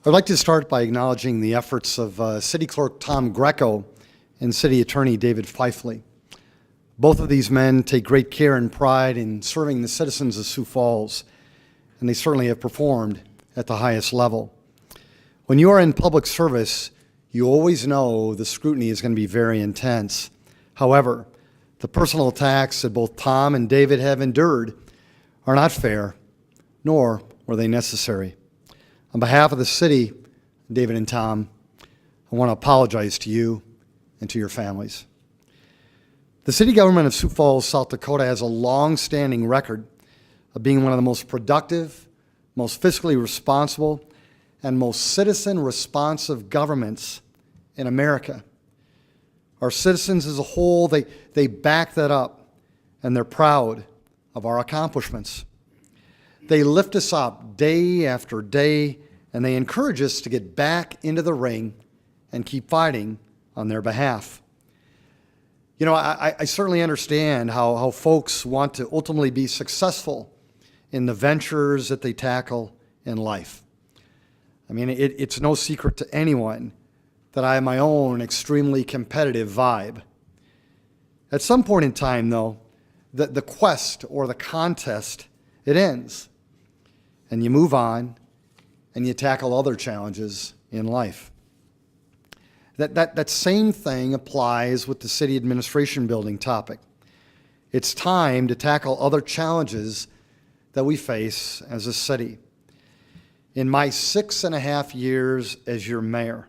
I'd like to start by acknowledging the efforts of City Clerk Tom Greco and City Attorney David Fifley. Both of these men take great care and pride in serving the citizens of Sioux Falls, and they certainly have performed at the highest level. When you are in public service, you always know the scrutiny is going to be very intense. However, the personal attacks that both Tom and David have endured are not fair, nor were they necessary. On behalf of the city, David and Tom, I want to apologize to you and to your families. The city government of Sioux Falls, South Dakota has a long-standing record of being one of the most productive, most fiscally responsible, and most citizen-responsive governments in America. Our citizens as a whole, they back that up, and they're proud of our accomplishments. They lift us up day after day, and they encourage us to get back into the ring and keep fighting on their behalf. You know, I certainly understand how folks want to ultimately be successful in the ventures that they tackle in life. I mean, it's no secret to anyone that I have my own extremely competitive vibe. At some point in time, though, the quest or the contest, it ends. And you move on, and you tackle other challenges in life. That same thing applies with the city administration building topic. It's time to tackle other challenges that we face as a city. In my 6.5 years as your mayor,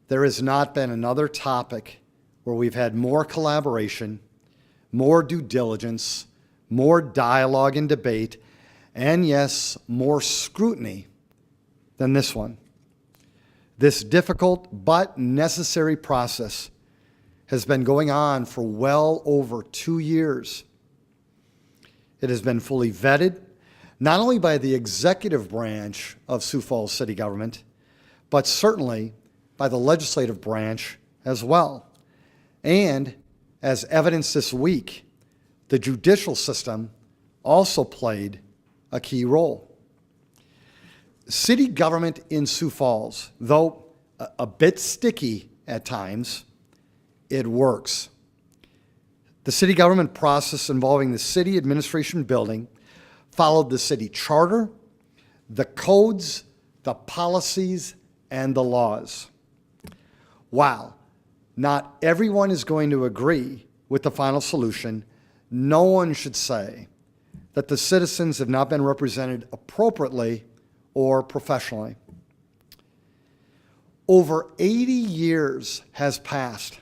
there has not been another topic where we've had more collaboration, more due diligence, more dialogue and debate, and yes, more scrutiny than this one. This difficult but necessary process has been going on for well over 2 years. It has been fully vetted, not only by the executive branch of Sioux Falls City Government, but certainly by the legislative branch as well. And as evidenced this week, the judicial system also played a key role. City government in Sioux Falls, though a bit sticky at times, it works. The city government process involving the city administration building followed the city charter, the codes, the policies, and the laws. While not everyone is going to agree with the final solution, no one should say that the citizens have not been represented appropriately or professionally. Over 80 years has passed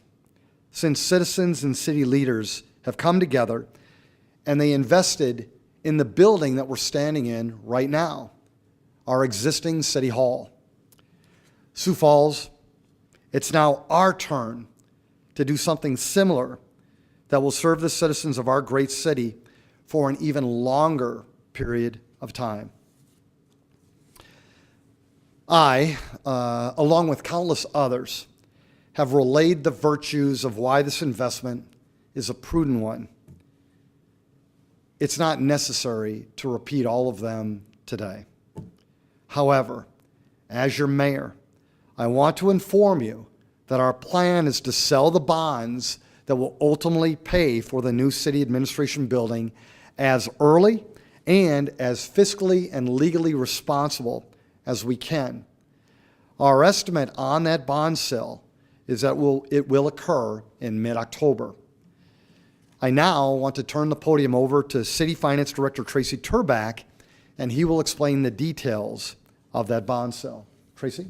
since citizens and city leaders have come together and they invested in the building that we're standing in right now, our existing city hall. Sioux Falls, it's now our turn to do something similar that will serve the citizens of our great city for an even longer period of time. I, along with countless others, have relayed the virtues of why this investment is a prudent one. It's not necessary to repeat all of them today. However, as your mayor, I want to inform you that our plan is to sell the bonds that will ultimately pay for the new city administration building as early and as fiscally and legally responsible as we can. Our estimate on that bond sale is that it will occur in mid-October. I now want to turn the podium over to City Finance Director Tracy Turback, and he will explain the details of that bond sale. Tracy?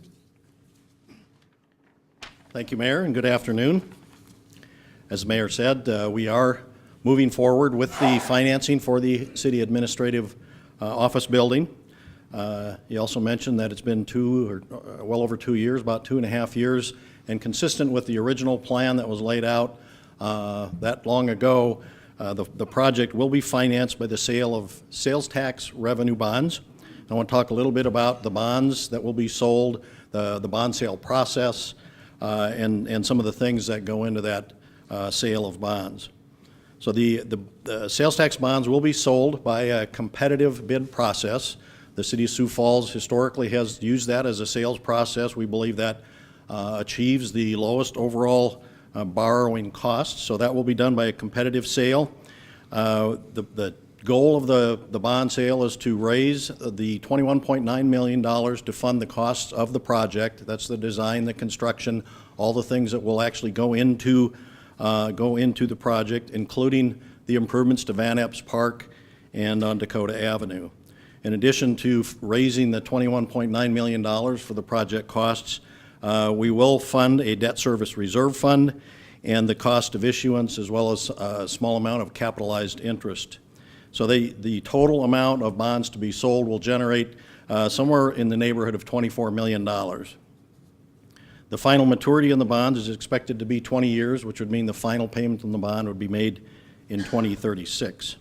Thank you, Mayor, and good afternoon. As the Mayor said, we are moving forward with the financing for the City Administrative Office building. He also mentioned that it's been well over 2 years, about 2.5 years, and consistent with the original plan that was laid out that long ago, the project will be financed by the sale of sales tax revenue bonds. I want to talk a little bit about the bonds that will be sold, the bond sale process, and some of the things that go into that sale of bonds. So the sales tax bonds will be sold by a competitive bid process. The city of Sioux Falls historically has used that as a sales process. We believe that achieves the lowest overall borrowing costs, so that will be done by a competitive sale. The goal of the bond sale is to raise the $21.9 million to fund the costs of the project. That's the design, the construction, all the things that will actually go into the project, including the improvements to Van Epps Park and on Dakota Avenue. In addition to raising the $21.9 million for the project costs, we will fund a debt service reserve fund and the cost of issuance, as well as a small amount of capitalized interest. So the total amount of bonds to be sold will generate somewhere in the neighborhood of $24 million. The final maturity on the bonds is expected to be 20 years, which would mean the final payment on the bond would be made in 2036.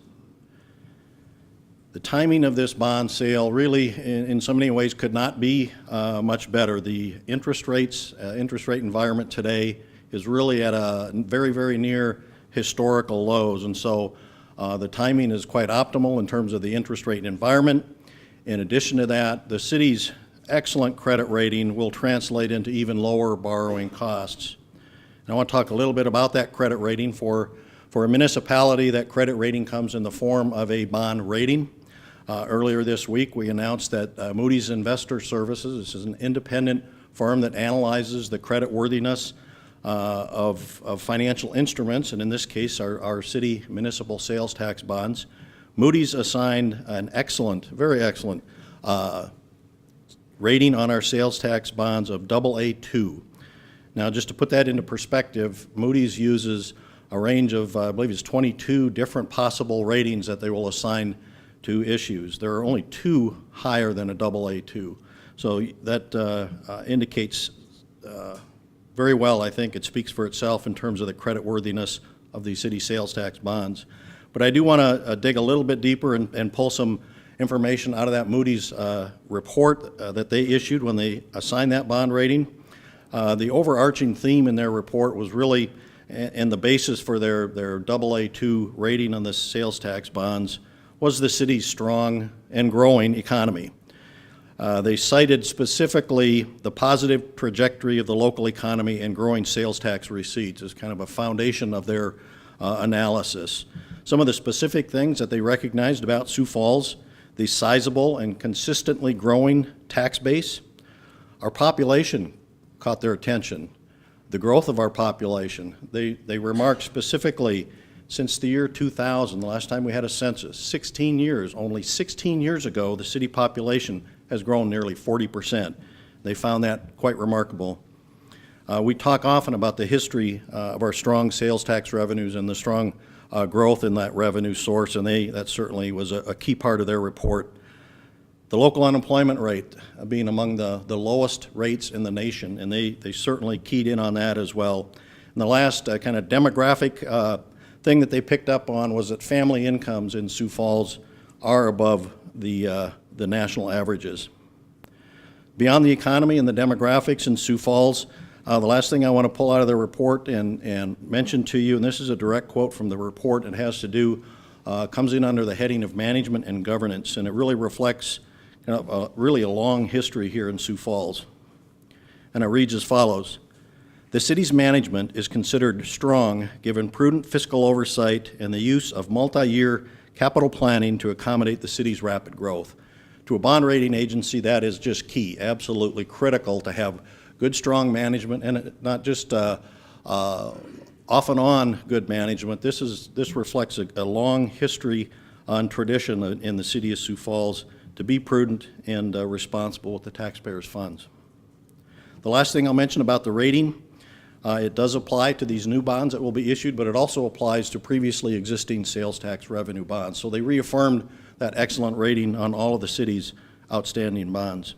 The timing of this bond sale really, in so many ways, could not be much better. The interest rate environment today is really at a very, very near historical lows, and so the timing is quite optimal in terms of the interest rate environment. In addition to that, the city's excellent credit rating will translate into even lower borrowing costs. And I want to talk a little bit about that credit rating. For a municipality, that credit rating comes in the form of a bond rating. Earlier this week, we announced that Moody's Investor Services, this is an independent firm that analyzes the creditworthiness of financial instruments, and in this case, our city municipal sales tax bonds. Moody's assigned an excellent, very excellent rating on our sales tax bonds of AA2. Now, just to put that into perspective, Moody's uses a range of, I believe it's 22 different possible ratings that they will assign to issues. There are only 2 higher than a AA2. So that indicates very well, I think it speaks for itself in terms of the creditworthiness of the city sales tax bonds. But I do want to dig a little bit deeper and pull some information out of that Moody's report that they issued when they assigned that bond rating. The overarching theme in their report was really, and the basis for their AA2 rating on the sales tax bonds was the city's strong and growing economy. They cited specifically the positive trajectory of the local economy and growing sales tax receipts as kind of a foundation of their analysis. Some of the specific things that they recognized about Sioux Falls: the sizable and consistently growing tax base. Our population caught their attention. The growth of our population. They remarked specifically, since the year 2000, the last time we had a census, 16 years, only 16 years ago, the city population has grown nearly 40%. They found that quite remarkable. We talk often about the history of our strong sales tax revenues and the strong growth in that revenue source, and that certainly was a key part of their report. The local unemployment rate being among the lowest rates in the nation, and they certainly keyed in on that as well. And the last kind of demographic thing that they picked up on was that family incomes in Sioux Falls are above the national averages. Beyond the economy and the demographics in Sioux Falls, the last thing I want to pull out of the report and mention to you, and this is a direct quote from the report, it has to do, comes in under the heading of management and governance, and it really reflects really a long history here in Sioux Falls. And it reads as follows: the city's management is considered strong given prudent fiscal oversight and the use of multi-year capital planning to accommodate the city's rapid growth. To a bond rating agency, that is just key, absolutely critical to have good, strong management, and not just off and on good management. This reflects a long history and tradition in the city of Sioux Falls to be prudent and responsible with the taxpayers' funds. The last thing I'll mention about the rating, it does apply to these new bonds that will be issued, but it also applies to previously existing sales tax revenue bonds. So they reaffirmed that excellent rating on all of the city's outstanding bonds.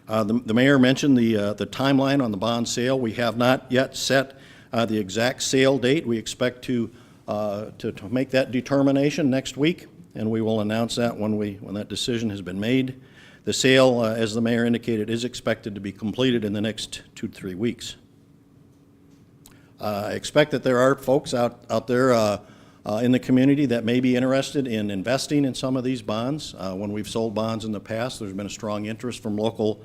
The mayor mentioned the timeline on the bond sale. We have not yet set the exact sale date. We expect to make that determination next week, and we will announce that when that decision has been made. The sale, as the mayor indicated, is expected to be completed in the next 2 to 3 weeks. I expect that there are folks out there in the community that may be interested in investing in some of these bonds. When we've sold bonds in the past, there's been a strong interest from local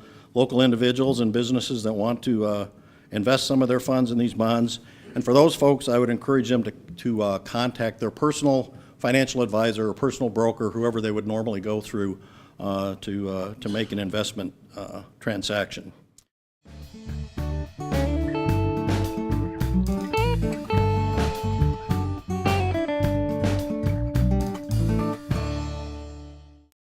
individuals and businesses that want to invest some of their funds in these bonds. And for those folks, I would encourage them to contact their personal financial advisor or personal broker, whoever they would normally go through to make an investment transaction.